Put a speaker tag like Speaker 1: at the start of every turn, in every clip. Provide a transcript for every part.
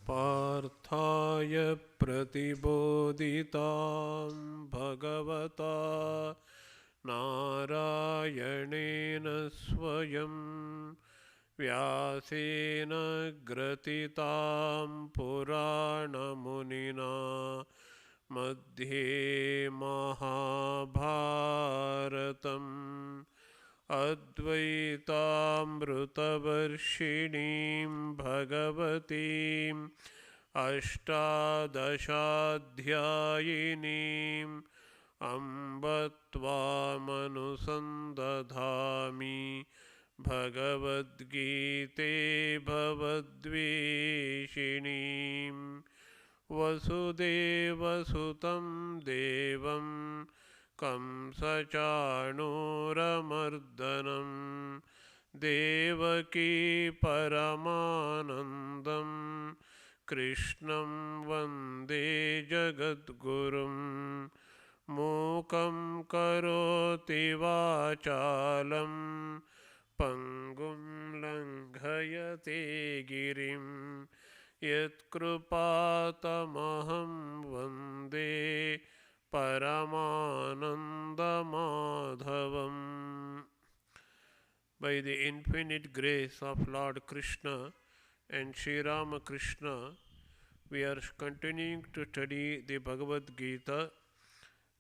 Speaker 1: पार्थाय प्रतिबोधितां भगवता नारायणेन स्वयं व्यासेन ग्रथितां पुराणमुनिना मध्ये महाभारतम् अद्वैतामृतवर्षिणीं भगवतीम् अष्टादशाध्यायिनीम् अम्ब त्वामनुसन्दधामि भगवद्गीते भवद्वेषिणीम् वसुदेवसुतं देवं कंसचाणूरमर्दनं देवकी परमानन्दं कृष्णं वन्दे जगद्गुरुं मूकं करोति वाचालं पङ्गुं लङ्घयते गिरिं यत्कृपातमहं वन्दे Paramanandamaadhavam. By the infinite grace of Lord Krishna and Sri Ramakrishna, we are continuing to study the Bhagavadgita.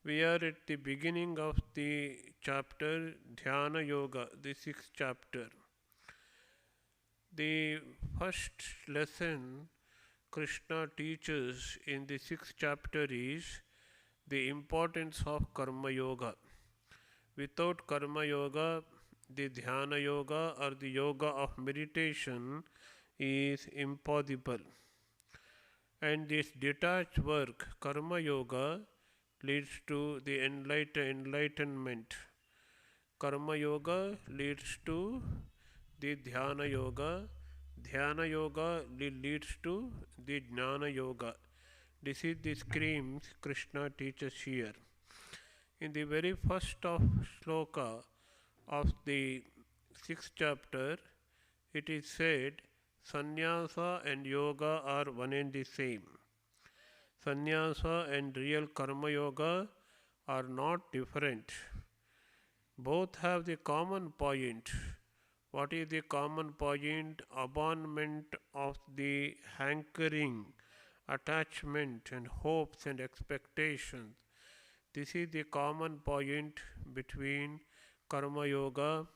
Speaker 1: We are at the beginning of the chapter Dhyana Yoga, the sixth chapter. The first lesson Krishna teaches in the sixth chapter is the importance of Karma Yoga. Without Karma Yoga, the Dhyana Yoga or the Yoga of meditation is impossible. And this detached work, Karma Yoga, leads to the enlightenment. Karma Yoga leads to the Dhyana Yoga. Dhyana Yoga leads to the Jnana Yoga. This is the screams Krishna teaches here. In the very first of sloka of the sixth chapter, it is said, Sannyasa and Yoga are one and the same. Sannyasa and real Karma Yoga are not different. Both have the common point. What is the common point? Abandonment of the hankering, attachment and hopes and expectations. This is the common point between Karma Yoga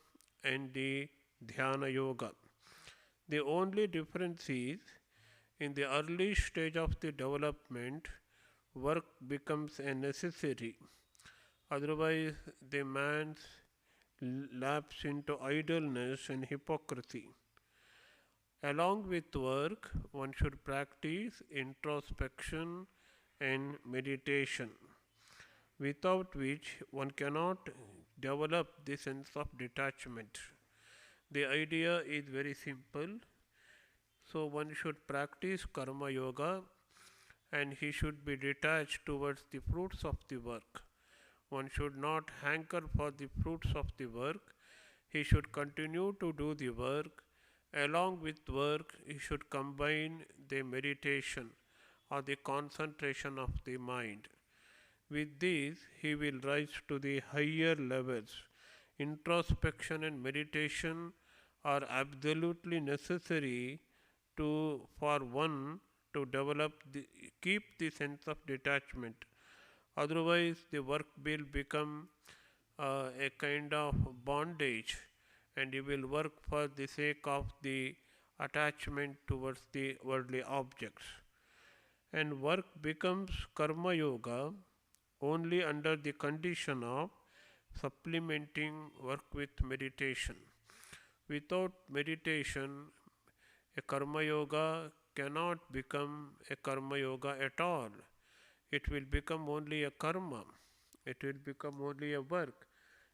Speaker 1: and the Dhyana Yoga. The only difference is in the early stage of the development, work becomes a necessity. Otherwise, the man lapses into idleness and hypocrisy. Along with work, one should practice introspection and meditation, without which one cannot develop the sense of detachment. The idea is very simple. So one should practice Karma Yoga and he should be detached towards the fruits of the work. One should not hanker for the fruits of the work. He should continue to do the work. Along with work, he should combine the meditation or the concentration of the mind. With this, he will rise to the higher levels. Introspection and meditation are absolutely necessary for one to keep the sense of detachment. Otherwise, the work will become a kind of bondage, and you will work for the sake of the attachment towards the worldly objects. And work becomes Karma Yoga only under the condition of supplementing work with meditation. Without meditation, a Karma Yoga cannot become a Karma Yoga at all. It will become only a karma. It will become only a work.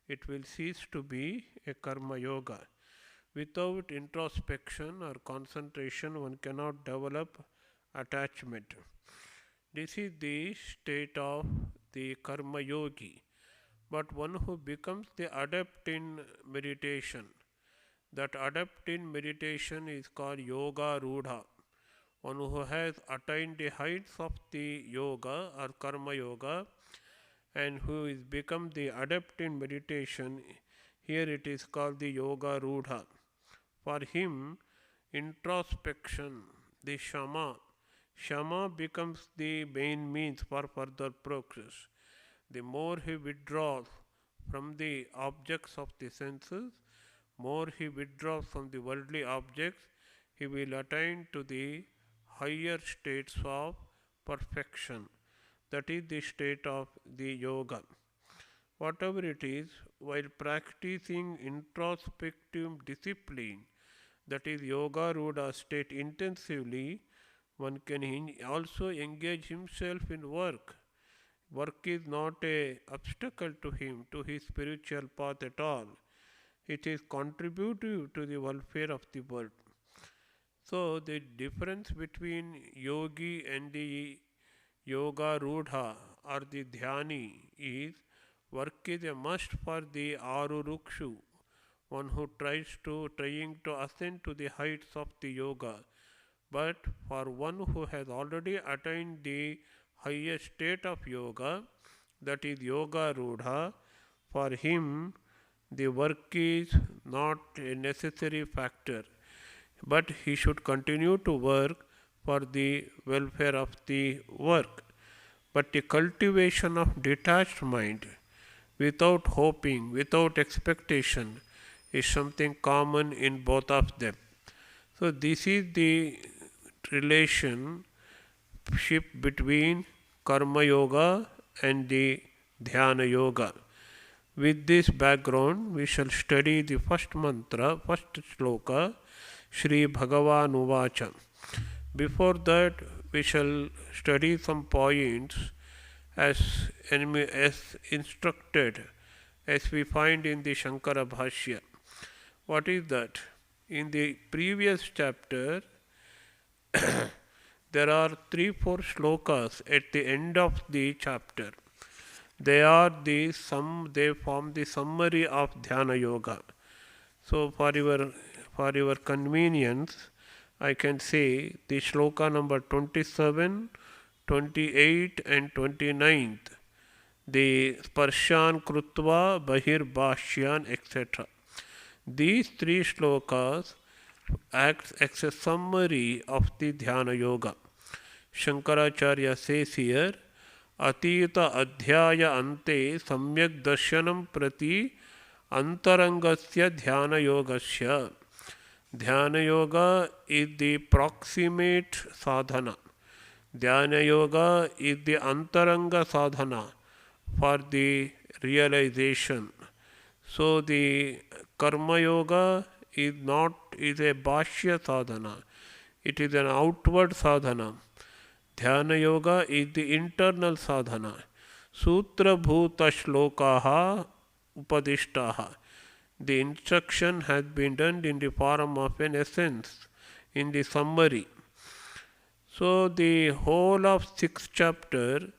Speaker 1: It will cease to be a Karma Yoga. Without introspection or concentration, one cannot develop attachment. This is the state of the Karma Yogi. But one who becomes the adept in meditation, that adept in meditation is called Yoga Rudha. one who has attained the heights of the yoga or karma yoga and who is become the adept in meditation. Here it is called the yoga rudha. For him, introspection, the shama becomes the main means for further progress. The more he withdraws from the objects of the senses, more he withdraws from the worldly objects, he will attain to the higher states of perfection. That is the state of the yoga. Whatever it is, while practicing introspective discipline, that is yoga rudha state intensively, one can also engage himself in work. Work is not a obstacle to him, to his spiritual path at all. It is contributive to the welfare of the world. So the difference between yogi and the yoga rudha or the dhyani is work is a must for the arurukshu, one who trying to ascend to the heights of the yoga. But for one who has already attained the highest state of yoga, that is yoga rudha, for him the work is not a necessary factor, but he should continue to work for the welfare of the work. But the cultivation of detached mind, without hoping, without expectation, is something common in both of them. So, this is the relationship between Karma Yoga and the Dhyana Yoga. With this background, we shall study the first mantra, first shloka, Shri Bhagavan Uvacha. Before that, we shall study some points as instructed, as we find in the Shankara Bhashya. What is that? In the previous chapter, there are 3-4 shlokas at the end of the chapter. They form the summary of Dhyana Yoga. So for your convenience, I can say the shloka number 27, 28 and 29th, the Sparshan Krutva, Bahir Bhashyan, etc. These 3 shlokas act as a summary of the Dhyana Yoga. Shankaracharya says here, Atita Adhyaya Ante Samyak Darshanam Prati Antarangasya Dhyana Yogasya. Dhyana Yoga is the proximate sadhana. Dhyana Yoga is the antaranga sadhana for the realization. So the Karma Yoga is a bhashya sadhana. It is an outward sadhana. Dhyana Yoga is the internal sadhana. Sutra bhuta shlokaha upadishtaha. The instruction has been done in the form of an essence, in the summary. So the whole of 6th chapter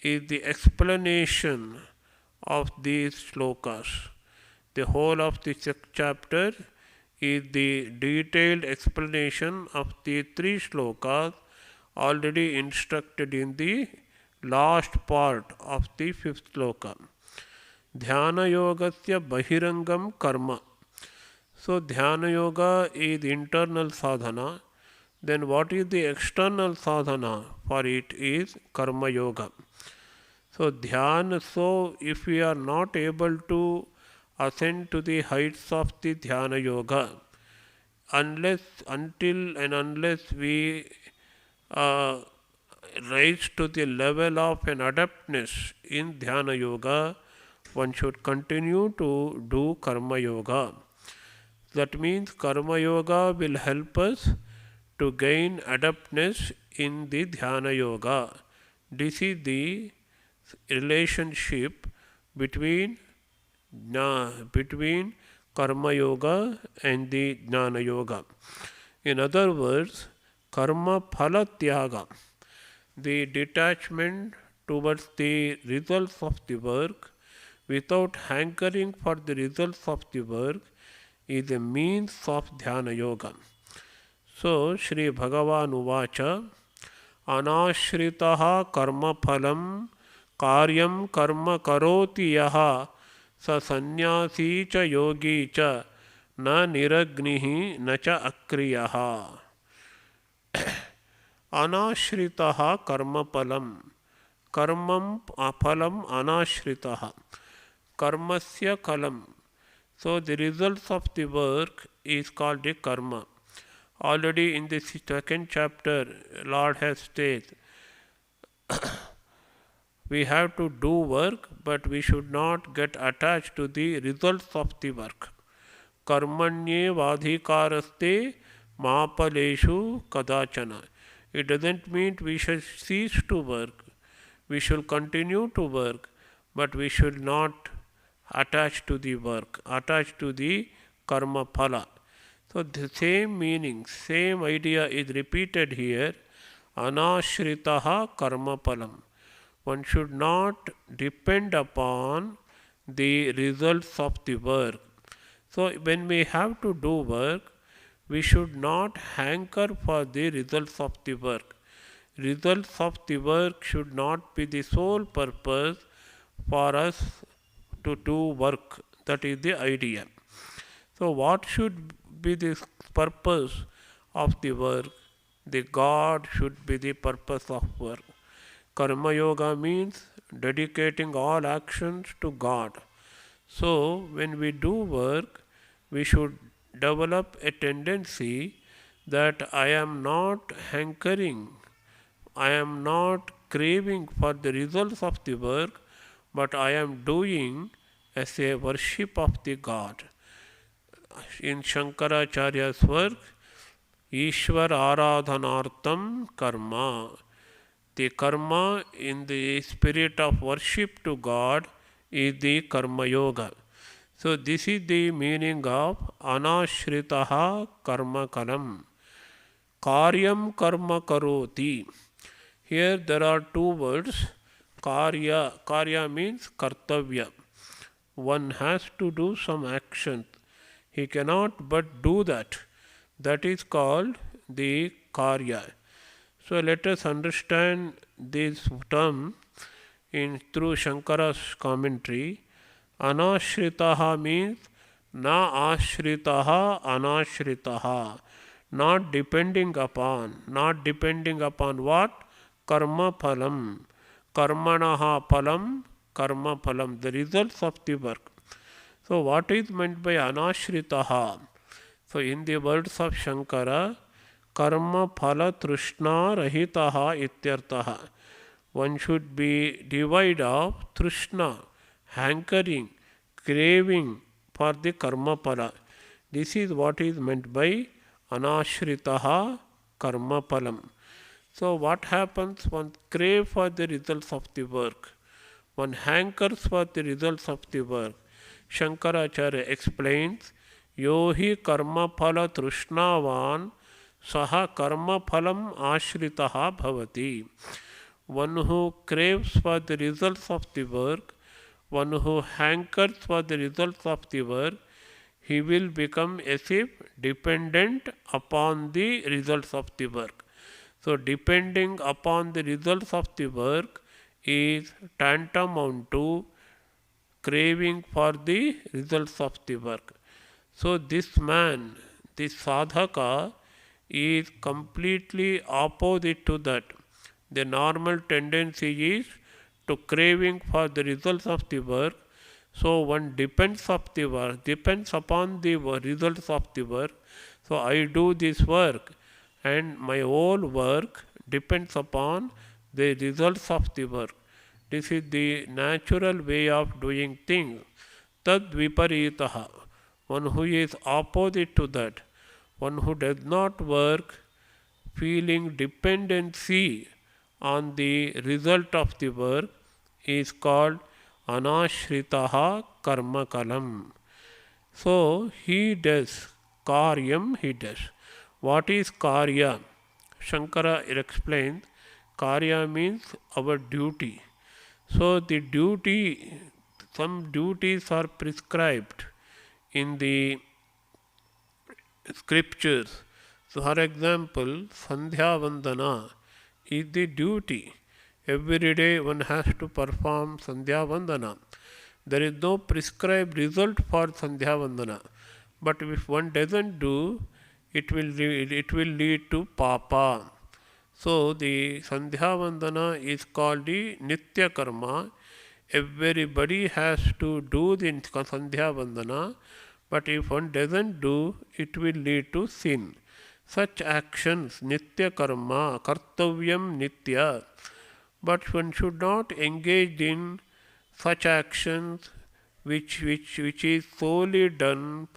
Speaker 1: is the explanation of these shlokas. The whole of the 6th chapter is the detailed explanation of the 3 shlokas already instructed in the last part of the 5th shloka. Dhyana Yogasya Bahirangam Karma. So Dhyana Yoga is internal sadhana. Then what is the external sadhana for it is Karma Yoga. So Dhyana, so if we are not able to ascend to the heights of the Dhyana Yoga, unless we rise to the level of an adeptness in Dhyana Yoga, one should continue to do Karma Yoga. That means Karma Yoga will help us to gain adeptness in the Dhyana Yoga. This is the relationship between Karma Yoga and the Jnana Yoga. In other words, Karma Phala Tyaga, the detachment towards the results of the work without hankering for the results of the work is a means of Dhyana Yoga. So Shri Bhagavan Uvacha Anashritaha karma phalam karyam karma karoti yaha sa sannyasi cha yogi cha na niragnihi na cha akriyaha. Anashritaha karma phalam karmam phalam anashritaha karmasya kalam. So the results of the work is called the karma. Already in the second chapter, Lord has stated we have to do work, but we should not get attached to the results of the work. Karmanye vadhikaraste mapaleshu kadachana. It doesn't mean we should cease to work. We should continue to work, but we should not attach to the work, attach to the karma phala. So the same meaning, same idea is repeated here. Anashritaha karma phalam. One should not depend upon the results of the work. So when we have to do work, we should not hanker for the results of the work. Results of the work should not be the sole purpose for us to do work. That is the idea. So what should be the purpose of the work? The God should be the purpose of work. Karma Yoga means dedicating all actions to God. So when we do work, we should develop a tendency that I am not hankering, I am not craving for the results of the work, but I am doing as a worship of the God. In Shankaracharya's work, Ishwar Aradhanartam Karma. The karma in the spirit of worship to God is the Karma Yoga. So this is the meaning of Anashritaha Karma Kalam. Karyam Karma Karoti. Here there are two words. Karya. Karya means kartavya. One has to do some action. He cannot but do that. That is called the karya. So let us understand this term through Shankara's commentary. Anashritaha means na ashritaha anashritaha. Not depending upon. Not depending upon what? Karma phalam. Karmanaha phalam. Karma phalam. The results of the work. So what is meant by anashritaha? So in the words of Shankara, karma phala trishna rahitaha ityartaha. One should be devoid of trishna, hankering, craving for the karma phala. This is what is meant by anashritaha karma phalam. So what happens? One crave for the results of the work. One hankers for the results of the work. Shankaracharya explains, Yohi karma phala trishnavan saha karma phalam ashritaha bhavati. One who craves for the results of the work, one who hankers for the results of the work, he will become as if dependent upon the results of the work. So depending upon the results of the work is tantamount to craving for the results of the work. So this man, this sadhaka, is completely opposite to that. The normal tendency is to craving for the results of the work. So one depends upon the results of the work. So I do this work, and my whole work depends upon the results of the work. This is the natural way of doing things. Tad viparitaha. One who is opposite to that. One who does not work feeling dependency on the result of the work is called anashritaha karma kalam. So he does karyam, he does. What is karya? Shankara explains karya means our duty. So the duty, some duties are prescribed in the scriptures. So, for example, Sandhya Vandana is the duty. Every day one has to perform Sandhya Vandana. There is no prescribed result for Sandhya Vandana. But if one doesn't do, it will lead to Papa. So the Sandhya Vandana is called the Nitya Karma. Everybody has to do the Sandhya Vandana, but if one doesn't do, it will lead to sin. Such actions, Nitya Karma, Kartavyam Nitya, but one should not engage in such actions which is solely done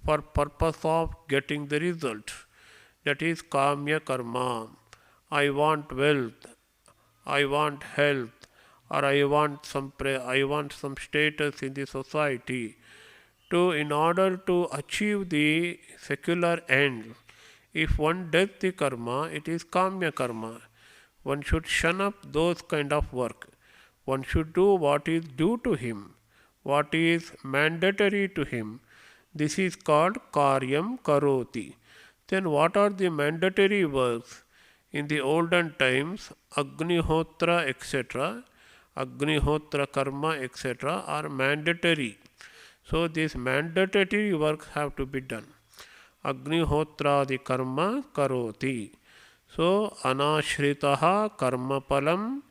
Speaker 1: for purpose of getting the result. That is Kamya Karma. I want wealth, I want health, or I want some status in the society. To in order to achieve the secular end, if one does the karma, it is kamya karma. One should shun up those kind of work. One should do what is due to him, what is mandatory to him. This is called karyam karoti. Then what are the mandatory works? In the olden times, Agnihotra etc., Agnihotra karma etc. are mandatory. So these mandatory works have to be done. Agnihotradi karma karoti. So anashritaha karma palam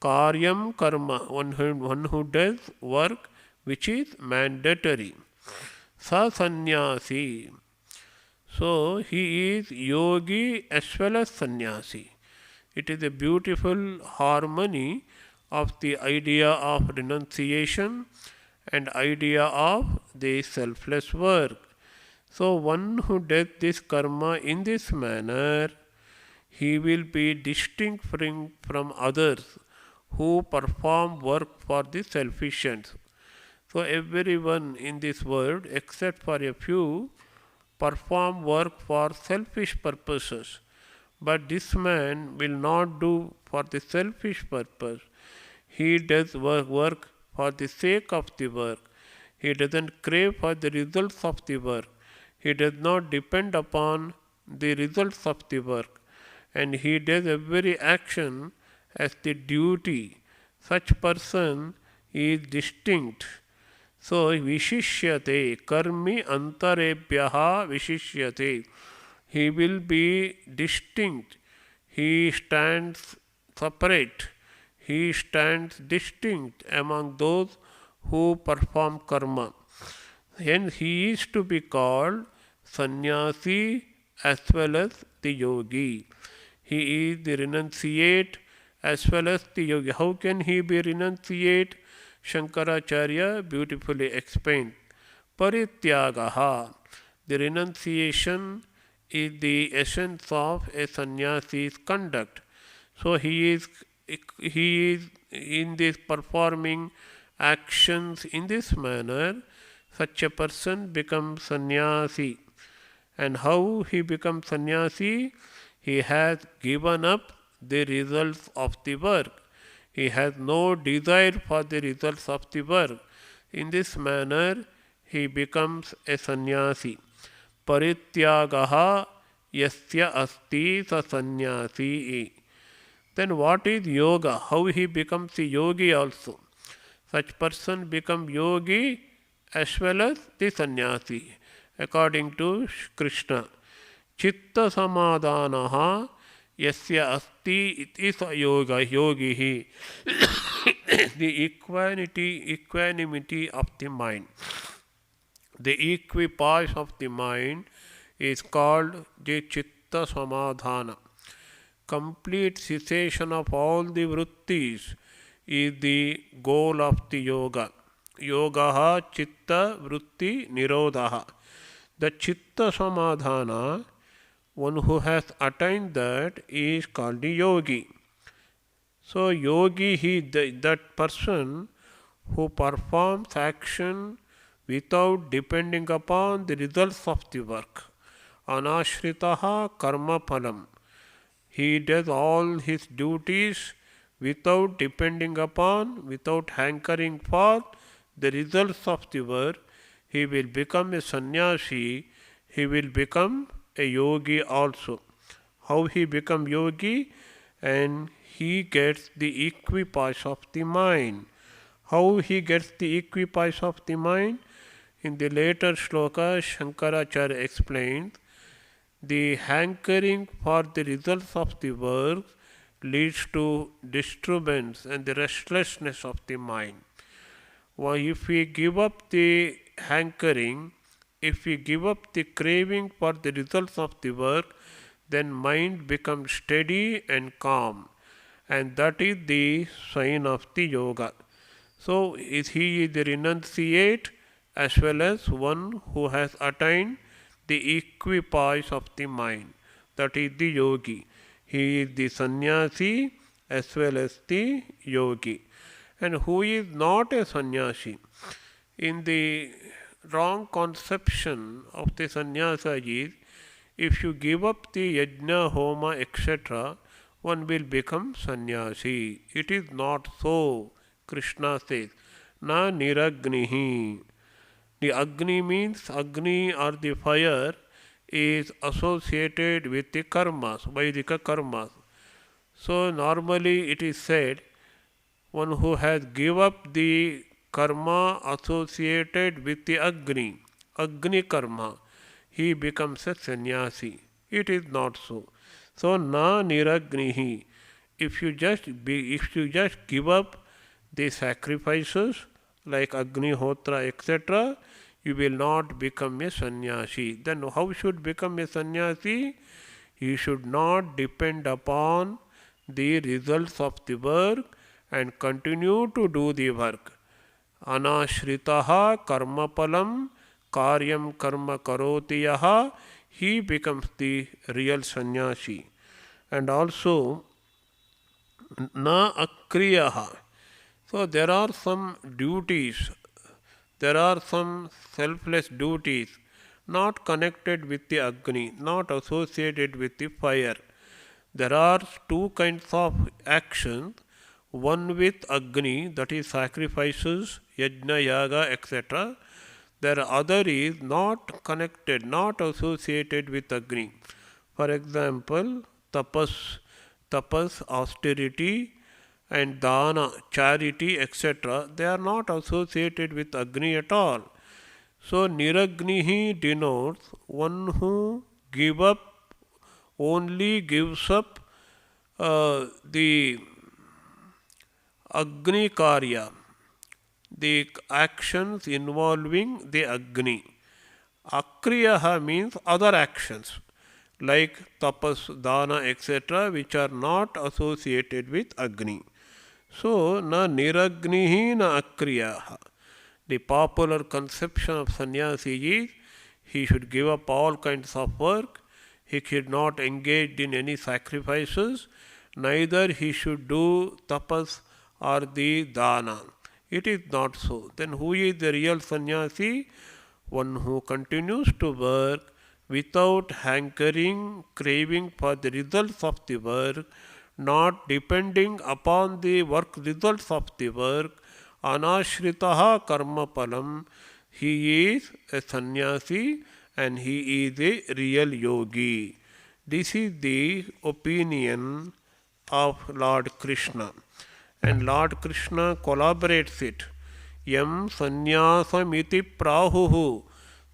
Speaker 1: karyam karma. One who does work which is mandatory. Sa sannyasi. So he is yogi as well as sannyasi. It is a beautiful harmony of the idea of renunciation and idea of the selfless work. So one who does this karma in this manner, he will be distinct from others who perform work for the selfish ends. So everyone in this world, except for a few, perform work for selfish purposes. But this man will not do for the selfish purpose. He does work for the sake of the work. He doesn't crave for the results of the work. He does not depend upon the results of the work. And he does every action as the duty. Such person is distinct. So vishishyate, karmi antarebhyaha vishishyate. He will be distinct. He stands separate. He stands distinct among those who perform karma. Hence he is to be called sannyasi as well as the yogi. He is the renunciate as well as the yogi. How can he be renunciate? Shankaracharya beautifully explained. Parityagaha. The renunciation is the essence of a sannyasi's conduct. So he is in this performing actions in this manner, such a person becomes sannyasi. And how he becomes sannyasi? He has given up the results of the work. He has no desire for the results of the work. In this manner, he becomes a sannyasi. Parityagaha yasya asti sa sannyasi. Then what is yoga? How he becomes a yogi also? Such person becomes yogi as well as the sannyasi, according to Krishna. Chitta samadhanaha yasya asti iti sa yoga yogihi. The equanimity of the mind. The equipoise of the mind is called the chitta samadhana. Complete cessation of all the vrittis is the goal of the yoga. Yogaha chitta vritti nirodhaha. The chitta samadhana, one who has attained that is called the yogi. So yogi, that person who performs action without depending upon the results of the work. Anashritaha karma phalam. He does all his duties without depending upon, without hankering for the results of the work. He will become a sannyasi. He will become a yogi also. How he become yogi? And he gets the equipoise of the mind. How he gets the equipoise of the mind? In the later shloka, Shankaracharya explains the hankering for the results of the work leads to disturbance and the restlessness of the mind. Well, if we give up the hankering, if we give up the craving for the results of the work, then mind becomes steady and calm, and that is the sign of the yoga. So he is the renunciate as well as one who has attained the equipoise of the mind. That is the yogi. He is the sannyasi as well as the yogi. And who is not a sannyasi? In the wrong conception of the sannyasa is, if you give up the yajna, homa, etc., one will become sannyasi. It is not so. Krishna says, na niragnihi. The Agni means Agni or the fire is associated with the karmas, Vaidika karmas. So normally it is said, one who has give up the karma associated with the Agni karma, he becomes a sannyasi. It is not so. So na niragnihi. If you just give up the sacrifices like Agnihotra, etc., you will not become a sannyasi. Then how should become a sannyasi? You should not depend upon the results of the work and continue to do the work. Anashritaha karmapalam karyam karma karoti yaha, he becomes the real sannyasi. And also na akriyaha. So there are some duties, there are some selfless duties not connected with the Agni, not associated with the fire. There are two kinds of actions, one with Agni, that is sacrifices, yajna, yaga, etc. The other is not connected, not associated with Agni. For example, tapas, austerity, and dana, charity, etc., they are not associated with Agni at all. So niragnihi denotes one who only gives up the Agni karya, the actions involving the Agni. Akriyaha means other actions like tapas, dana, etc., which are not associated with Agni. So, na niragnihi na akriyaha. The popular conception of sannyasi is he should give up all kinds of work, he should not engage in any sacrifices, neither he should do tapas or the dana. It is not so. Then who is the real sannyasi? One who continues to work without hankering, craving for the results of the work, not depending upon the work results of the work, anashritaha karma palam, he is a sannyasi and he is a real yogi. This is the opinion of Lord Krishna, and Lord Krishna collaborates it. Yam sannyāsamiti prahuhu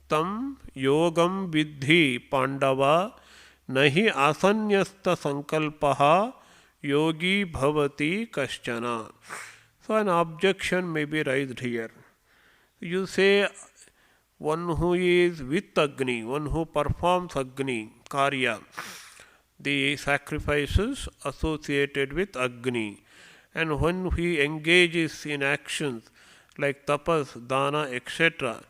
Speaker 1: tam yogam vidhi pandava nahi asanyasta sankalpaha yogi bhavati kaschana. So an objection may be raised here. You say one who is with Agni, one who performs Agni, Karya, the sacrifices associated with Agni, and when he engages in actions like tapas, dana, etc.,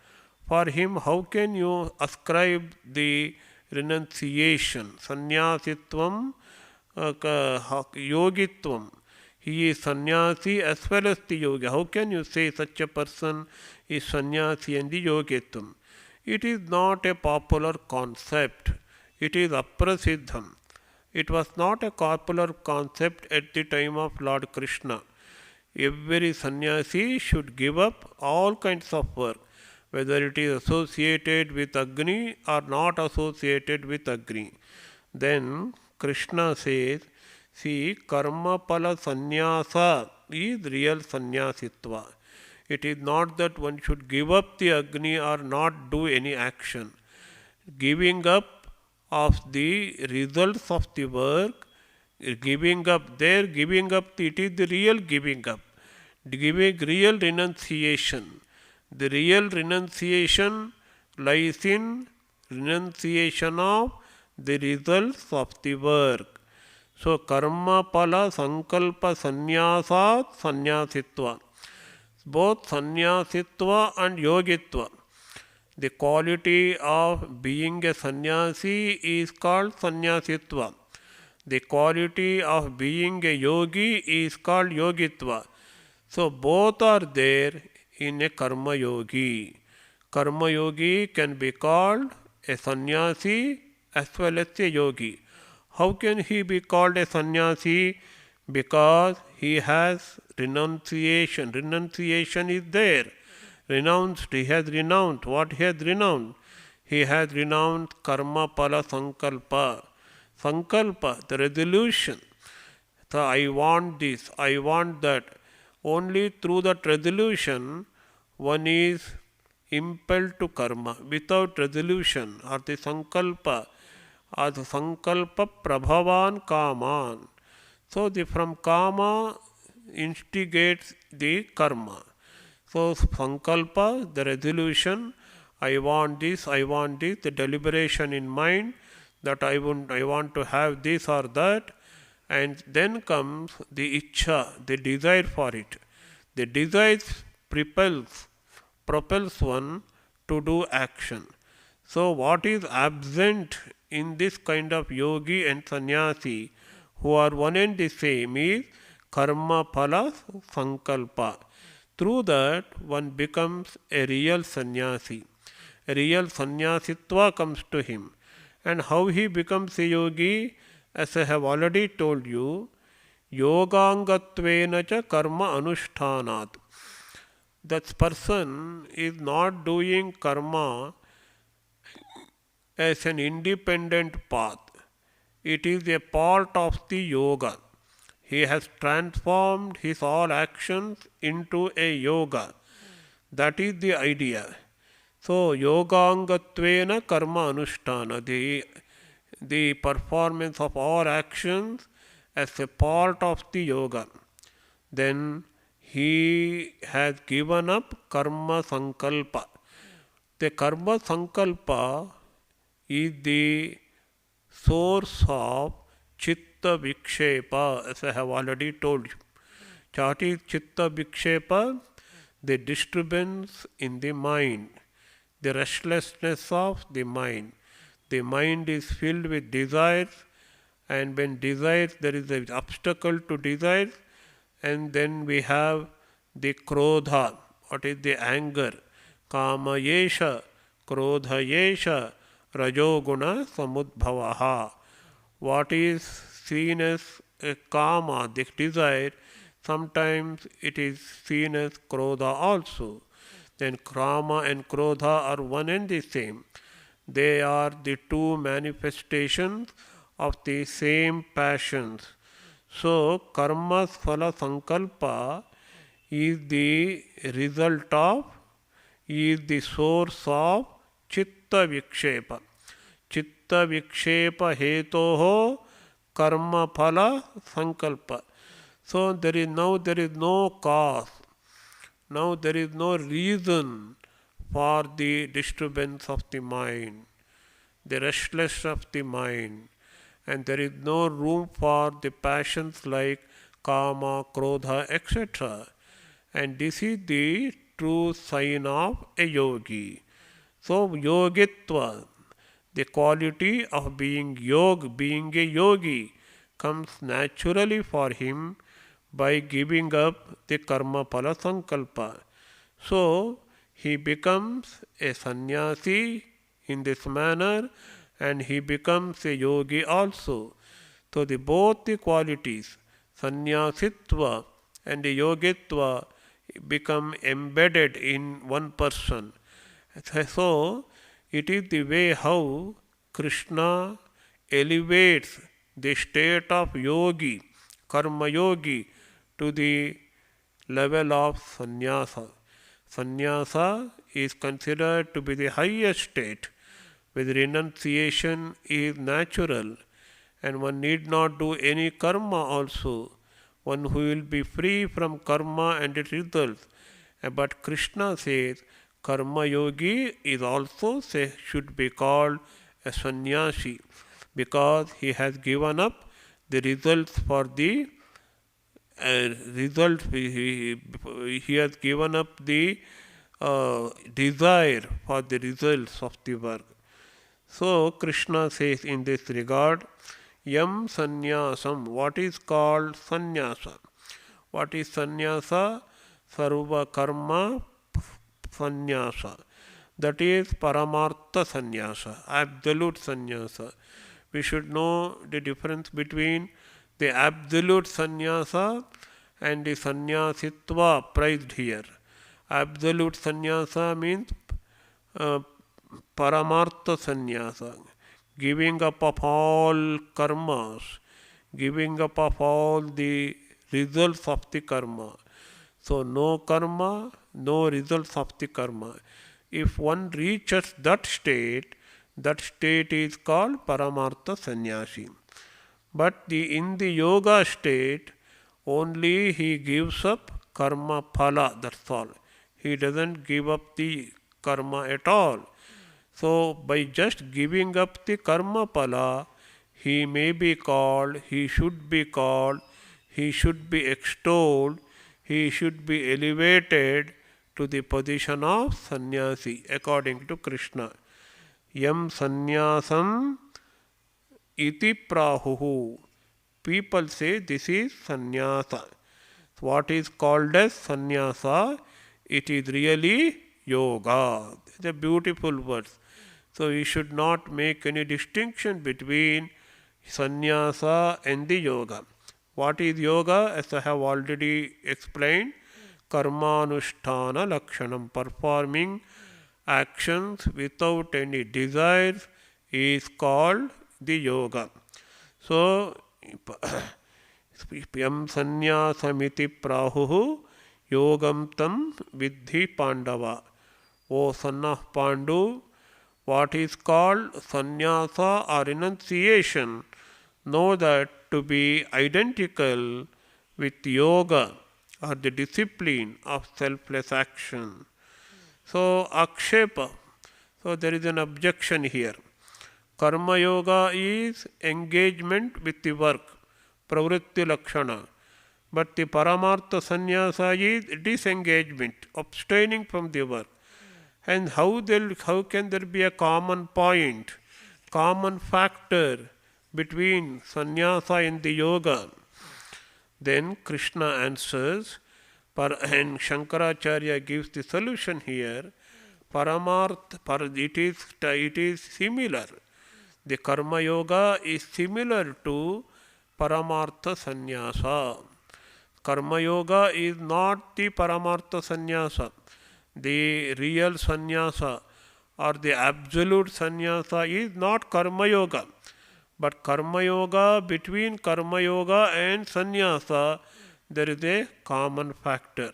Speaker 1: for him how can you ascribe the renunciation, sannyasitvam, yogitvam? He is sannyasi as well as the yogi. How can you say such a person is sannyasi and the yogitvam? It is not a popular concept. It is aprasiddham. It was not a popular concept at the time of Lord Krishna. Every sannyasi should give up all kinds of work, whether it is associated with Agni or not associated with Agni. Then Krishna says, see, karma pala sannyasa is real sannyasitva. It is not that one should give up the Agni or not do any action. Giving up of the results of the work, giving up there, giving up, it is the real giving up, giving real renunciation. The real renunciation lies in renunciation of the results of the work. So, karma pala sankalpa sannyasat sannyasitva. Both sannyasitva and yogitva. The quality of being a sannyasi is called sannyasitva. The quality of being a yogi is called yogitva. So both are there in a karma yogi. Karma yogi can be called a sannyasi as well as a yogi. How can he be called a sannyasi? Because he has renunciation. Renunciation is there. Renounced, he has renounced. What he has renounced? He has renounced karma pala sankalpa. Sankalpa, the resolution. So I want this, I want that. Only through that resolution one is impelled to karma. Without resolution or the sankalpa prabhavan kaman. So from kama instigates the karma. So sankalpa, the resolution, I want this, the deliberation in mind that I want to have this or that, and then comes the ichcha, the desire for it. The desire propels one to do action. So what is absent in this kind of yogi and sannyasi who are one and the same is karma phala sankalpa. Through that one becomes a real sannyasi. A real sannyasitva comes to him. And how he becomes a yogi, as I have already told you, yogangatvena cha karma anushtanat. That person is not doing karma as an independent path. It is a part of the yoga. He has transformed his all actions into a yoga. That is the idea. So, yogangatvena karma anushtana, the performance of all actions as a part of the yoga. Then he has given up karma sankalpa. The karma sankalpa is the source of chitta vikshepa, as I have already told you. What is chitta vikshepa? The disturbance in the mind, the restlessness of the mind. The mind is filled with desires, and when desires, there is an obstacle to desires, and then we have the krodha. What is the anger? Kama yesha, krodha yesha, rajoguna samudbhavaha. What is seen as a kama, the desire, sometimes it is seen as krodha also. Then kama and krodha are one and the same. They are the two manifestations of the same passions. So, karma phala sankalpa is the result of, is the source of chitta vikshepa. Chitta vikshepa hetoho karma phala sankalpa. So, there is no cause. Now there is no reason for the disturbance of the mind, the restlessness of the mind, and there is no room for the passions like kama, krodha, etc. And this is the true sign of a yogi. So yogitva, the quality of being a yogi, comes naturally for him by giving up the karma phala sankalpa. So he becomes a sannyasi in this manner, and he becomes a yogi also. So both the qualities, sannyasitva and the yogitva, become embedded in one person, So, it is the way how Krishna elevates the state of yogi, karma yogi, to the level of sannyasa. Sannyasa is considered to be the highest state, where renunciation is natural and one need not do any karma also. One who will be free from karma and its results. But Krishna says karma yogi is also should be called a sannyasi because he has given up the results for the result. He has given up the desire for the results of the work. So Krishna says in this regard, Yam sannyasam. What is called sannyasa? What is sannyasa? Sarva karma sannyasa. That is paramartha sannyasa, absolute sannyasa. We should know the difference between the absolute sannyasa and the sannyasitva prized here. Absolute sannyasa means uh, paramartha sannyasa, giving up of all karmas, giving up of all the results of the karma. So, no karma, no results of the karma. If one reaches that state is called Paramartha Sannyasi. But in the yoga state, only he gives up karma phala, that's all. He doesn't give up the karma at all. So, by just giving up the karma phala, he may be called, he should be called, he should be extolled, he should be elevated to the position of sannyasi according to Krishna. Yam sannyasam iti prahuhu. People say this is sannyasa. What is called as sannyasa? It is really yoga. It's a beautiful word. So we should not make any distinction between sannyasa and the yoga. What is yoga? As I have already explained, karmanusthana lakshanam, performing actions without any desires is called the yoga. So, yam sanyasamiti prahuhu yogam tam vidhi pandava. O son of Pandu, what is called sannyasa or renunciation, know that to be identical with yoga or the discipline of selfless action. So, akshepa. So, there is an objection here. Karma yoga is engagement with the work, pravritti lakshana. But the paramartha sannyasa is disengagement, abstaining from the work. And how can there be a common point, common factor between sannyasa and the yoga? Then Krishna answers, and Shankaracharya gives the solution here. Paramartha, it is similar. The karma yoga is similar to paramartha sannyasa. Karma yoga is not the paramartha sannyasa. The real sannyasa or the absolute sannyasa is not karma yoga. But karma yoga, between karma yoga and sannyasa, there is a common factor.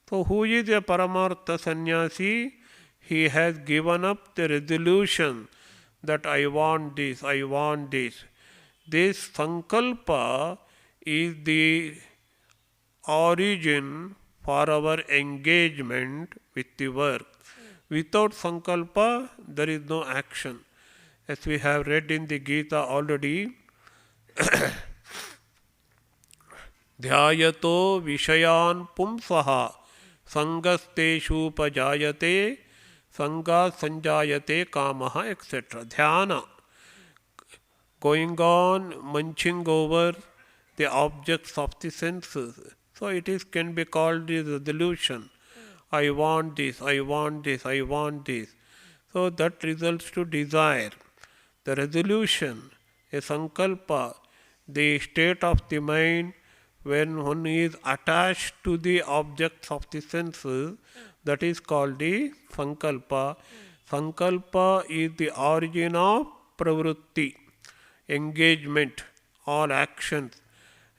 Speaker 1: So, who is a paramartha sannyasi? He has given up the resolution that I want this, I want this. This sankalpa is the origin for our engagement with the work. Without sankalpa, there is no action. As we have read in the Gita already, Dhyayato Vishayan Pumsaha Sangasteshu Pajayate Sanga Sanjayate Kamaha, etc. Dhyana, going on munching over the objects of the senses. So it can be called the delusion. I want this, I want this, I want this. So that results to desire. The resolution, a sankalpa, the state of the mind when one is attached to the objects of the senses, That is called the sankalpa. Sankalpa is the origin of pravrutti, engagement, all actions,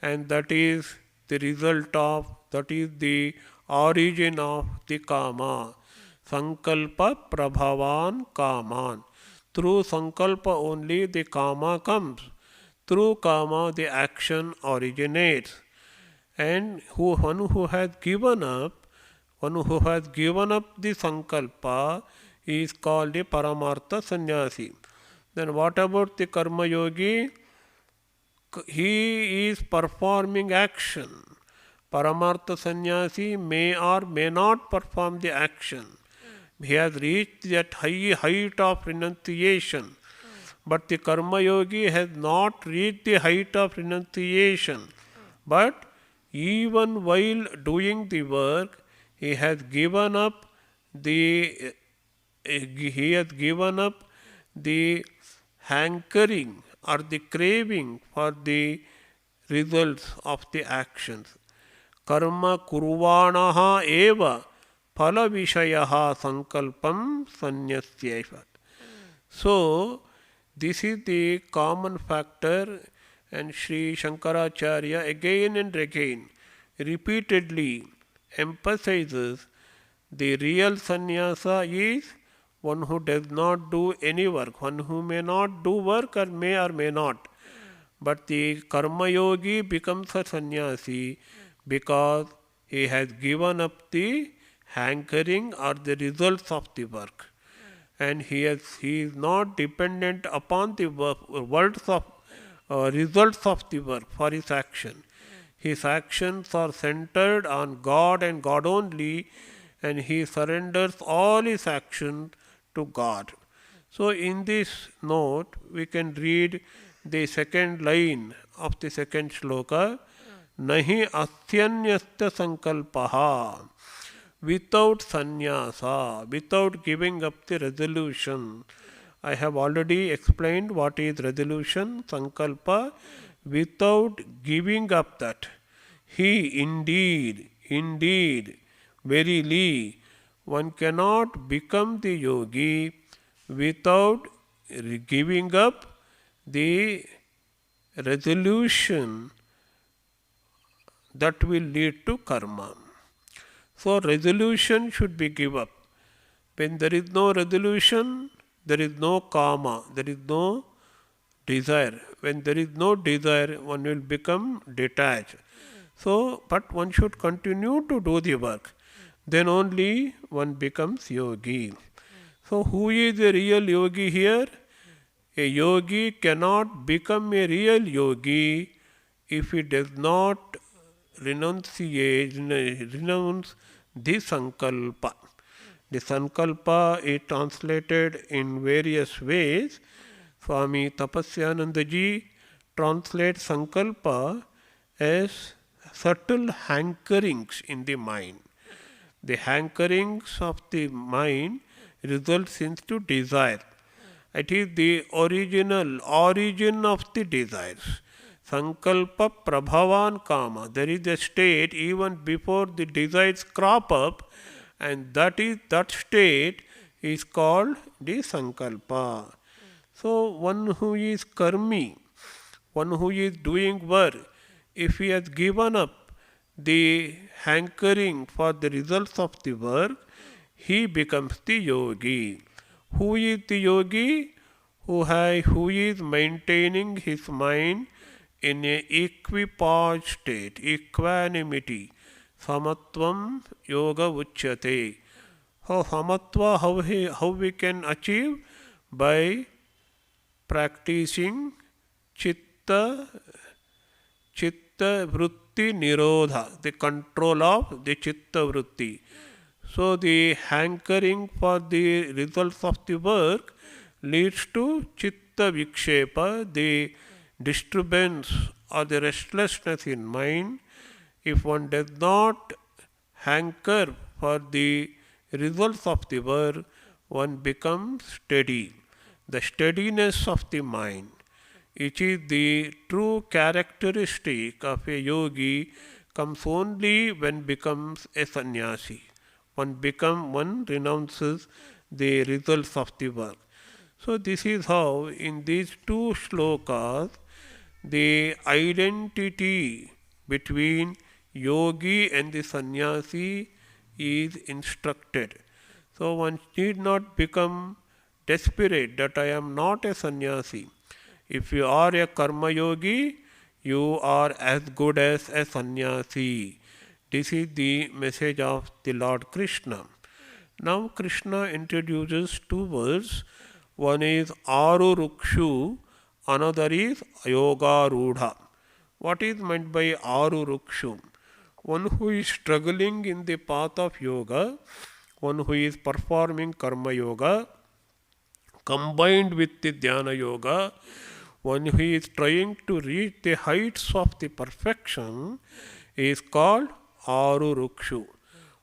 Speaker 1: and that is the result of, that is the origin of the kama. Sankalpa prabhavan kaman. Through sankalpa only the kama comes. Through kama the action originates. And one who has given up, the sankalpa is called a paramartha sannyasi. Then what about the karma yogi? He is performing action. Paramartha sannyasi may or may not perform the action. He has reached that high height of renunciation. But the karma yogi has not reached the height of renunciation. But even while doing the work, he has given up the hankering or the craving for the results of the actions. Karma kurvanaha eva phala vishayaha sankalpam sanyasyeva. So, this is the common factor, and Sri Shankaracharya again and again repeatedly emphasizes the real sannyasa is one who does not do any work, one who may not do work or may not. But the karma yogi becomes a sannyasi because he has given up the hankering or the results of the work. And he is not dependent upon the results of the work for his action. His actions are centered on God and God only, and he surrenders all his actions to God. So, in this note, we can read the second line of the second shloka. Nahi astyanyasta sankalpaha. Without sannyasa, without giving up the resolution. I have already explained what is resolution, sankalpa. Without giving up that, he indeed, verily, one cannot become the yogi without giving up the resolution that will lead to karma. So, resolution should be given up. When there is no resolution, there is no karma, there is no desire. When there is no desire, one will become detached. So, but one should continue to do the work. Then only one becomes yogi. So, who is a real yogi here? A yogi cannot become a real yogi if he does not renounce the sankalpa. The sankalpa is translated in various ways. Swami Vireshanandaji translates sankalpa as subtle hankerings in the mind. The hankerings of the mind results into desire. It is the origin of the desires. Sankalpa prabhavan kama. There is a state even before the desires crop up, and that state is called the sankalpa. So one who is karmi, one who is doing work, if he has given up the hankering for the results of the work, he becomes the yogi. Who is the yogi? Who is maintaining his mind in a equipoise state, equanimity. Samatvam yoga uchyate. How we can achieve? By practicing chitta vritti nirodha, the control of the chitta vritti. So the hankering for the results of the work leads to chitta vikshepa, the disturbance or the restlessness in mind. If one does not hanker for the results of the work, one becomes steady. The steadiness of the mind, which is the true characteristic of a yogi, comes only when becomes a sannyasi. one renounces the results of the work. So this is how in these two shlokas the identity between yogi and the sannyasi is instructed. So one need not become desperate that I am not a sannyasi. If you are a karma yogi, you are as good as a sannyasi. This is the message of the Lord Krishna. Now Krishna introduces two words. One is Arurukshu, another is Yoga Rudha. What is meant by Arurukshu? One who is struggling in the path of yoga, one who is performing karma yoga, combined with the dhyana yoga, one who is trying to reach the heights of the perfection is called Arurukshu.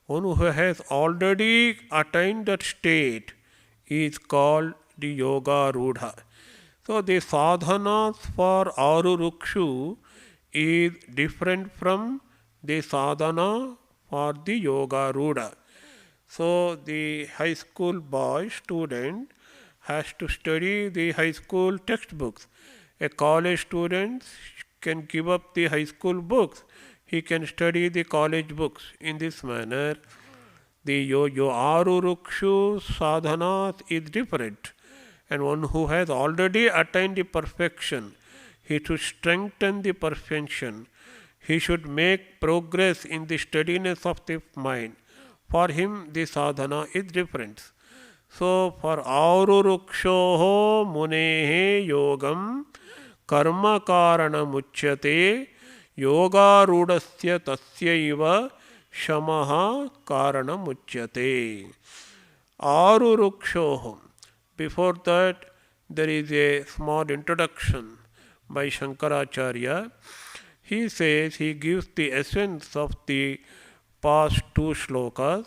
Speaker 1: One who has already attained that state is called the Yoga Rudha. So the sadhanas for Arurukshu is different from the sadhana for the Yoga Rudha. So the high school boy student has to study the high school textbooks. A college student can give up the high school books. He can study the college books. In this manner, the Arurukshu sadhana is different. And one who has already attained the perfection, he should strengthen the perfection. He should make progress in the steadiness of the mind. For him, the sadhana is different. So, for Aururukshoho munehe yogam karma karana muchyate yoga rudasya tasyaiva shamaha karana muchyate. Aururukshoho. Before that, there is a small introduction by Shankaracharya. He says, he gives the essence of the past two shlokas.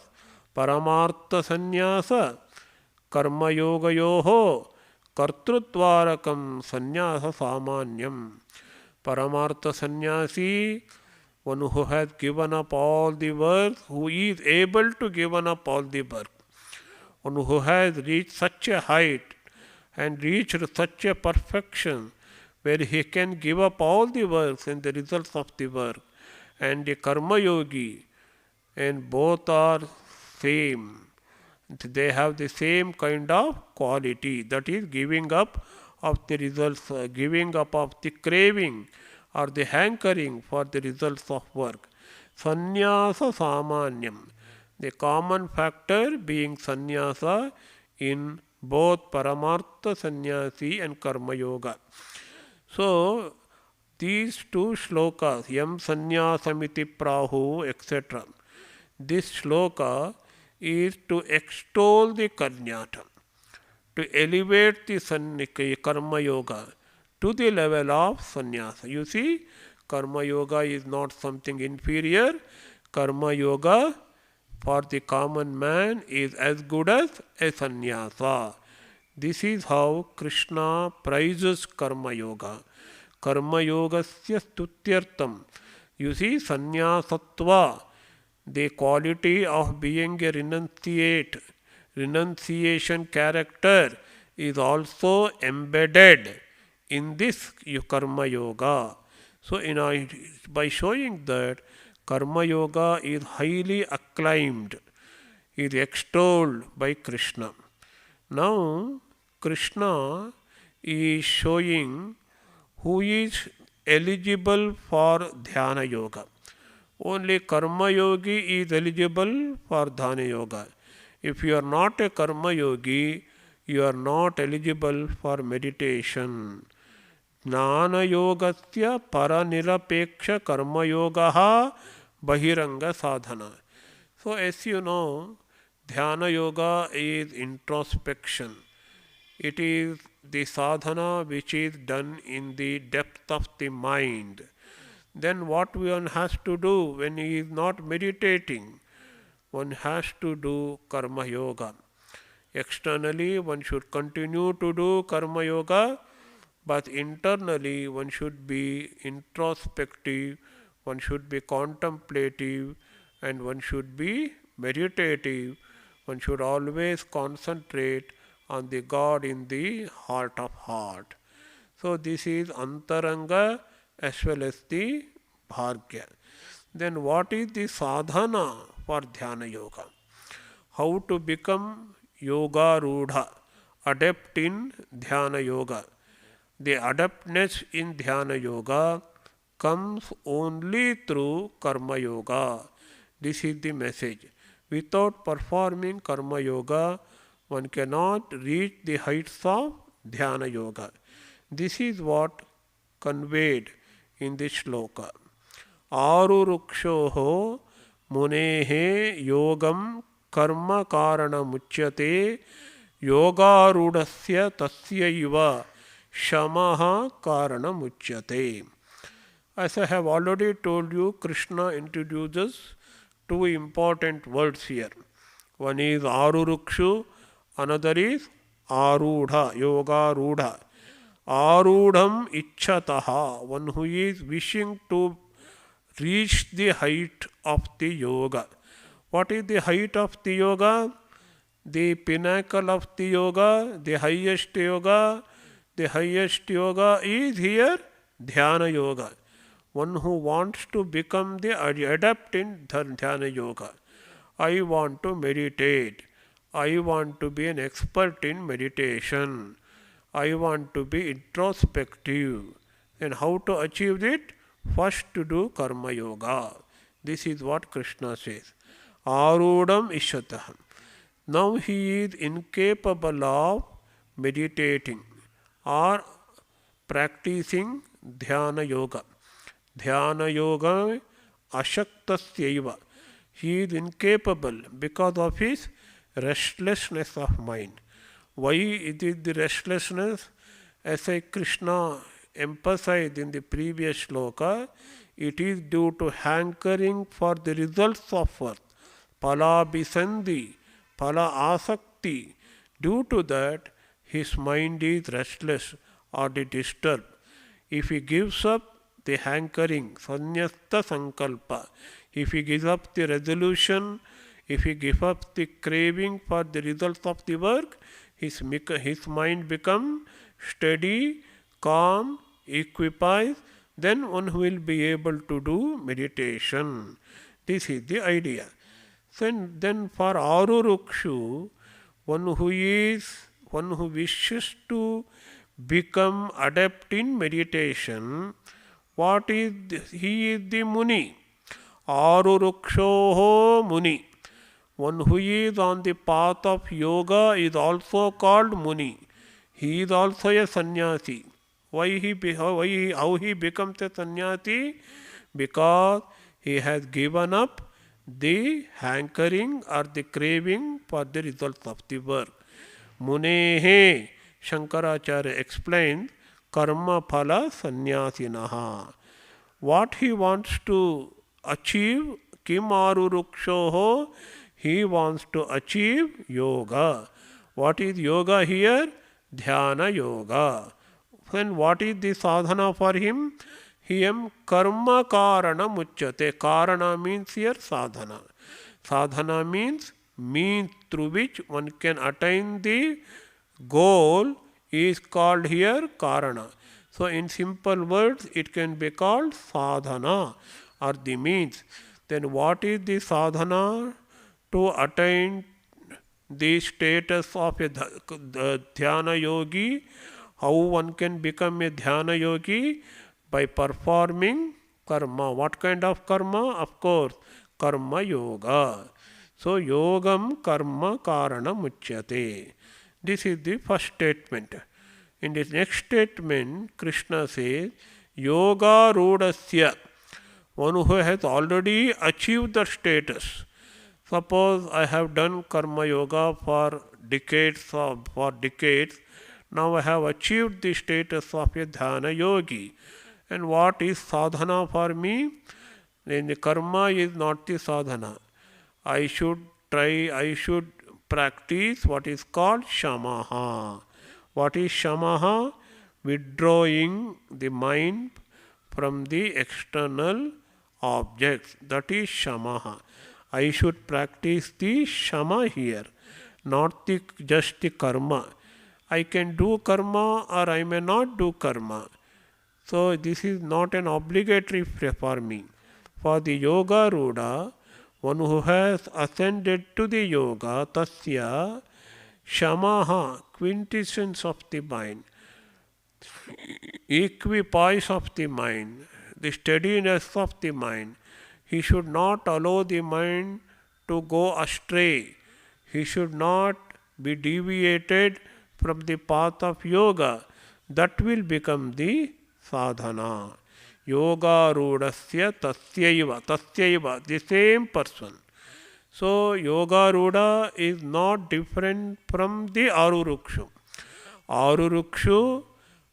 Speaker 1: Paramartha sannyasa karma yogayoho kartrutvarakam sannyasa samanyam. Paramartha sannyasi, one who has given up all the work, who is able to given up all the work. One who has reached such a height and reached such a perfection where he can give up all the works and the results of the work, and the karma yogi, and both are same. They have the same kind of quality, that is giving up of the results, giving up of the craving or the hankering for the results of work. Sannyasa samanyam. The common factor being sannyasa in both Paramartha sannyasi and Karma Yoga. So, these two shlokas, Yam Sannyasamiti Prahu, etc. This shloka is to extol the Karnyata, to elevate the Karma Yoga to the level of sannyasa. You see, Karma Yoga is not something inferior. Karma Yoga for the common man is as good as a sannyasa. This is how Krishna prizes Karma Yoga. Karma Yogasya stutyartam. You see, sannyasatva, the quality of being a renunciation character is also embedded in this Karma Yoga. So, by showing that Karma Yoga is highly acclaimed, is extolled by Krishna. Now, Krishna is showing who is eligible for Dhyana Yoga. Only Karma Yogi is eligible for Dhyana Yoga. If you are not a Karma Yogi, you are not eligible for meditation. Jnana Yogasya Paranirapeksha Karma Yogaha Bahiranga Sadhana. So, as you know, Dhyana Yoga is introspection. It is the sadhana which is done in the depth of the mind. Then what one has to do when he is not meditating? One has to do Karma Yoga. Externally, one should continue to do Karma Yoga, but internally, one should be introspective, one should be contemplative, and one should be meditative, one should always concentrate on the God in the heart of heart. So this is Antaranga as well as the Bhagya. Then what is the sadhana for Dhyana Yoga? How to become Yoga Rudha, adept in Dhyana Yoga. The adeptness in Dhyana Yoga comes only through Karma Yoga. This is the message. Without performing Karma Yoga, one cannot reach the heights of Dhyana Yoga. This is what conveyed in this shloka. Arurukshoho munehe yogam karma karana muchyate yogarudasya tasyaiva shamaha karana muchyate. As I have already told you, Krishna introduces two important words here. One is Arurukshu, another is Arudha, Yoga Rudha. Arudham Ichchataha, one who is wishing to reach the height of the yoga. What is the height of the yoga? The pinnacle of the yoga, the highest yoga. The highest yoga is here Dhyana Yoga. One who wants to become the adept in Dhyana Yoga. I want to meditate. I want to be an expert in meditation. I want to be introspective. Then how to achieve it? First to do Karma Yoga. This is what Krishna says. Arudam Ishatah. Now he is incapable of meditating or practicing Dhyana Yoga. Dhyana Yoga Ashaktasyaiva. He is incapable because of his restlessness of mind. Why it is the restlessness? As I Krishna emphasized in the previous shloka, it is due to hankering for the results of earth. Pala Bisandhi, Pala Asakti. Due to that, his mind is restless or disturbed. If he gives up the hankering, sanyasta sankalpa, if he gives up the resolution, if he gives up the craving for the results of the work, his mind becomes steady, calm, equipoised, then one will be able to do meditation. This is the idea. Then for Arurukshu, one who wishes to become adept in meditation, he is the Muni. Arurukshoho Muni. One who is on the path of yoga is also called Muni. He is also a sannyasi. How he becomes a sannyasi? Because he has given up the hankering or the craving for the results of the work. Munehe, Shankaracharya explains, karma phala sannyasinaha. What he wants to achieve, kim arurukshoho, he wants to achieve yoga. What is yoga here? Dhyana yoga. Then what is the sadhana for him? Him karma karana muchyate. Karana means here sadhana. Sadhana means through which one can attain the goal is called here karana. So in simple words, it can be called sadhana or the means. Then what is the sadhana? To attain the status of a dhyana yogi. How one can become a dhyana yogi? By performing karma. What kind of karma? Of course, karma yoga. So yogam karma karana muchyate. This is the first statement. In this next statement, Krishna says, yoga rudasya. One who has already achieved the status. Suppose I have done karma yoga for decades. Now I have achieved the status of a dhyana yogi. And what is sadhana for me? Then the karma is not the sadhana. I should practice what is called shamaha. What is shamaha? Withdrawing the mind from the external objects. That is shamaha. I should practice the shama here, not just the karma. I can do karma or I may not do karma. So this is not an obligatory for me. For the yoga ruda, one who has ascended to the yoga, tasya, shamaha, quintessence of the mind, equipoise of the mind, the steadiness of the mind. He should not allow the mind to go astray. He should not be deviated from the path of yoga. That will become the sadhana. Yoga rudasya tasyaiva, the same person. So, yoga ruda is not different from the arurukshu. Arurukshu,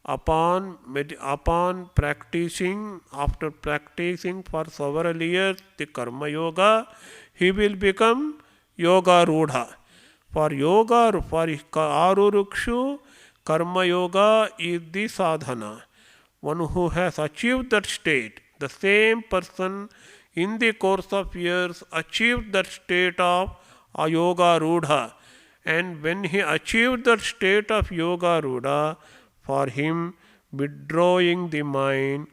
Speaker 1: upon practicing, after practicing for several years the karma yoga, he will become yoga rudha. For arurukshu, karma yoga is the sadhana. One who has achieved that state, the same person in the course of years achieved that state of a yoga rudha. And when he achieved that state of yoga rudha, for him withdrawing the mind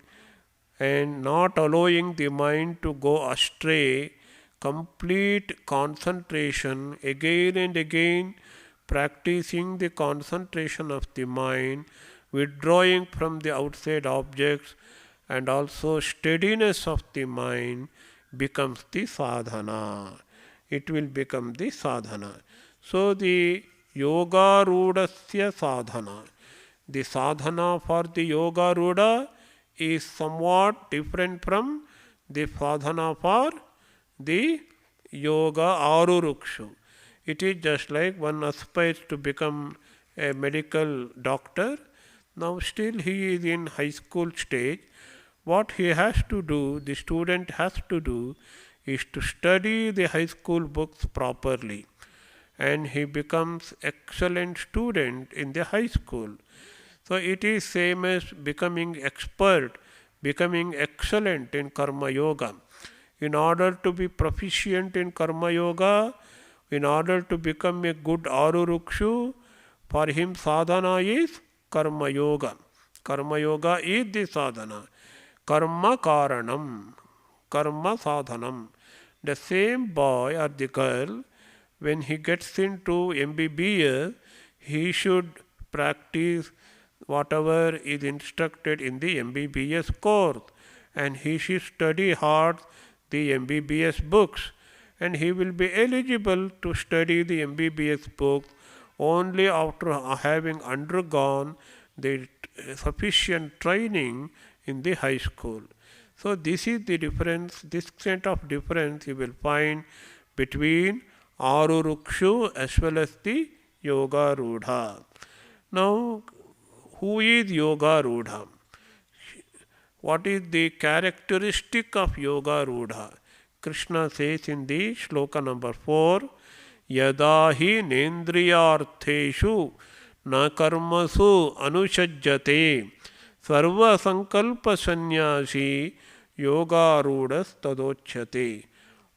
Speaker 1: and not allowing the mind to go astray, complete concentration, again and again practicing the concentration of the mind, withdrawing from the outside objects, and also steadiness of the mind becomes the sadhana. It will become the sadhana. So the yoga rudasya sadhana. The sadhana for the yoga ruda is somewhat different from the sadhana for the yoga arurukshu. It is just like one aspires to become a medical doctor. Now still he is in high school stage. What he has to do, the student has to do, is to study the high school books properly. And he becomes excellent student in the high school. So it is same as becoming expert, becoming excellent in karma yoga. In order to be proficient in karma yoga, in order to become a good arurukshu, for him sadhana is karma yoga. Karma yoga is the sadhana. Karma karanam, karma sadhanam. The same boy or the girl, when he gets into MBBS, he should practice whatever is instructed in the MBBS course, and he should study hard the MBBS books, and he will be eligible to study the MBBS books only after having undergone the sufficient training in the high school. So this is the difference, this kind of difference you will find between arurukshu as well as the yoga rudha. Now, who is yoga rudha? What is the characteristic of yoga rudha? Krishna says in the shloka number 4, Yada hi nendriyartheshu na karmasu anushajjate sarva sankalpa sannyasi yoga rudhas tadochyate.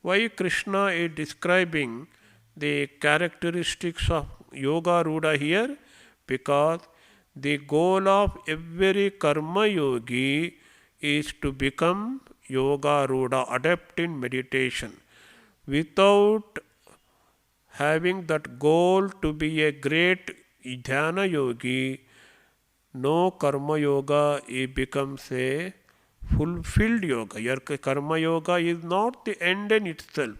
Speaker 1: Why Krishna is describing the characteristics of yoga rudha here? Because the goal of every karma yogi is to become yoga rudha, adept in meditation. Without having that goal to be a great dhyana yogi, no karma yoga, it becomes a fulfilled yoga. Your karma yoga is not the end in itself.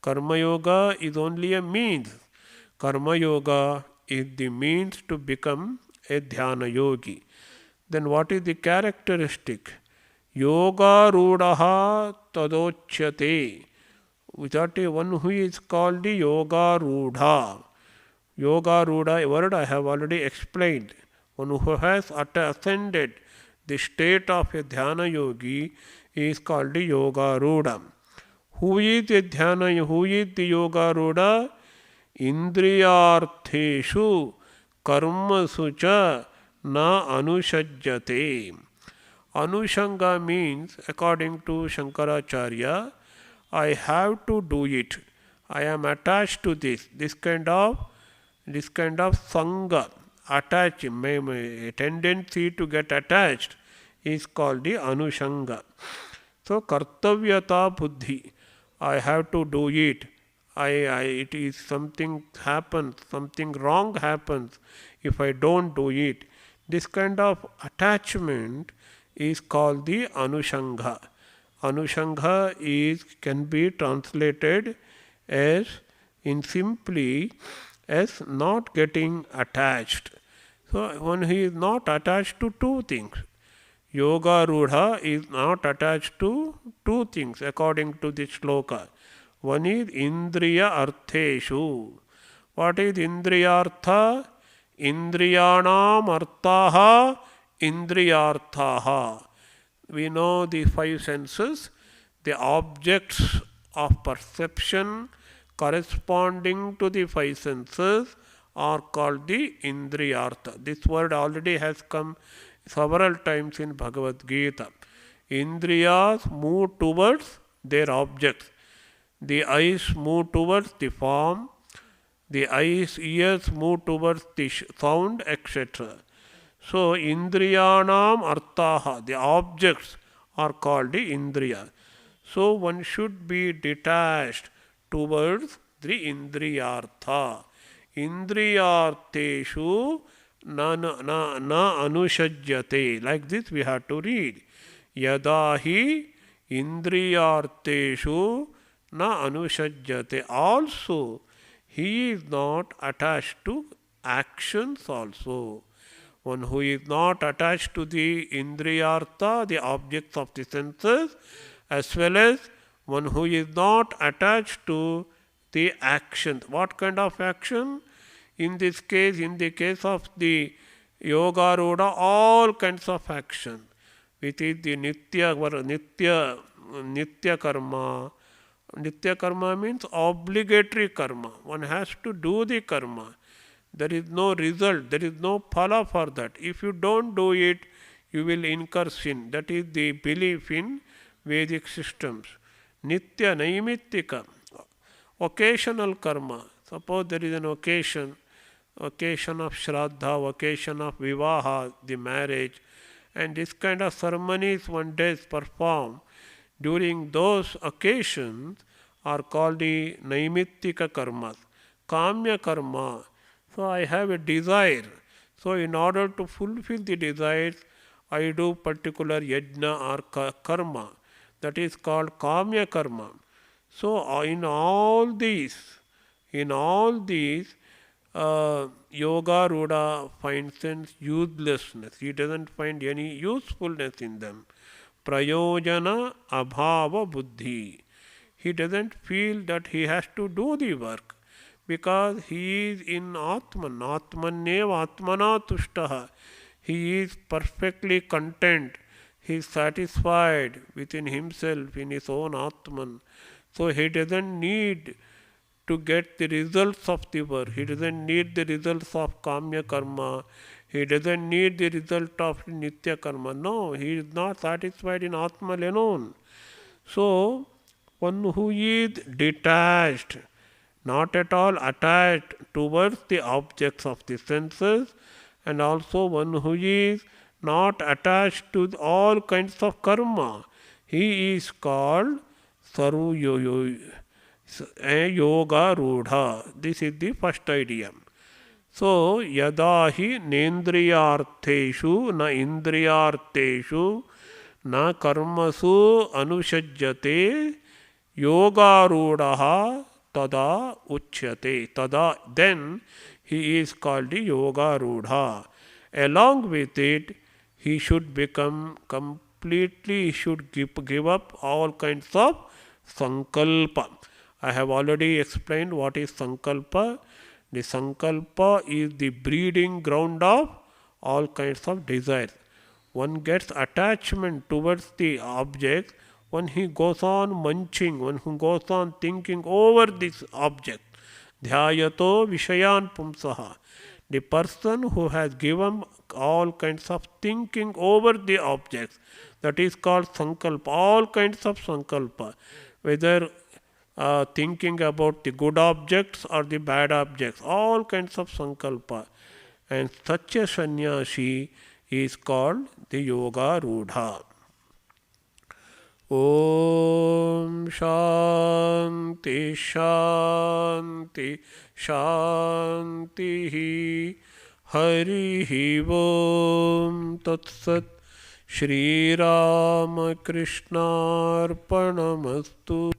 Speaker 1: Karma yoga is only a means. Karma yoga is the means to become a dhyana yogi. Then what is the characteristic? Yoga rudaha tadochyate. That is one who is called the yoga rudha. Yoga rudha word I have already explained. One who has ascended the state of a dhyana yogi is called the yoga rudha. Who is the dhyana? Who is the yoga rudha? Indriyartheshu karmasu cha na anushajjate. Anushanga means, according to Shankaracharya, I have to do it. I am attached to this. This kind of sangha, tendency to get attached is called the anushanga. So kartavyata buddhi, I have to do it. It is something happens, something wrong happens if I don't do it. This kind of attachment is called the anushanga. Anushanga is can be translated as in simply as not getting attached. So when he is not attached to two things, Yoga Rudha is not attached to two things according to this shloka. One is Indriya Artheshu. What is Indriya Artha? Indriyanam Arthaha Indriyarthaha. We know the five senses, the objects of perception corresponding to the five senses are called the Indriyartha. This word already has come several times in Bhagavadgita. Indriyas move towards their objects. The eyes move towards the form, the ears move towards the sound, etc. So, Indriyanam Arthaha, the objects are called the Indriya. So, one should be detached towards the Indriyartha. Indriyarteshu na anushajyate. Like this we have to read. Yadahi indriyarteshu na anushajyate. Also, he is not attached to actions also. One who is not attached to the indriyartha, the objects of the senses, as well as one who is not attached to the actions. What kind of action? In this case, in the case of the Yoga Rudha, all kinds of action, which is the Nitya karma. Nitya karma means obligatory karma. One has to do the karma. There is no result, there is no phala for that. If you don't do it, you will incur sin. That is the belief in Vedic systems. Nitya Naimittika, occasional karma. Suppose there is an occasion of Shraddha, occasion of Vivaha, the marriage, and this kind of ceremonies one does perform during those occasions are called the Naimittika karmas. Kamya karma. So I have a desire. So in order to fulfill the desires, I do particular yajna or karma. That is called kamya karma. So in all these, Yoga Rudha finds sense uselessness. He doesn't find any usefulness in them. Prayojana abhava buddhi. He doesn't feel that he has to do the work because he is in Atman. Atmaneva Atmana tushtaha. He is perfectly content. He is satisfied within himself, in his own Atman. So he doesn't need to get the results of the work. He doesn't need the results of Kamya karma. He doesn't need the result of Nitya karma. No, he is not satisfied in Atma alone. So, one who is detached, not at all attached towards the objects of the senses, and also one who is not attached to all kinds of karma, he is called Saru Yoga Rudha. This is the first idea. So, yadahi nendriyartheshu na indriyartheshu na karmasu anushajyate yoga rudha tada uchyate. Tada, then he is called the yoga rudha. Along with it, he should become completely, he should give up all kinds of sankalpa. I have already explained what is sankalpa. The sankalpa is the breeding ground of all kinds of desires. One gets attachment towards the object when he goes on munching, when he goes on thinking over this object. Dhyayato vishayan pumsaha. The person who has given all kinds of thinking over the objects, that is called sankalpa, all kinds of sankalpa. whether thinking about the good objects or the bad objects, all kinds of sankalpa. And such a sannyasi is called the yoga rudha. Om Shanti Shanti Shanti Hari Om Tat Sat Shri Ram Krishna Arpanamastu.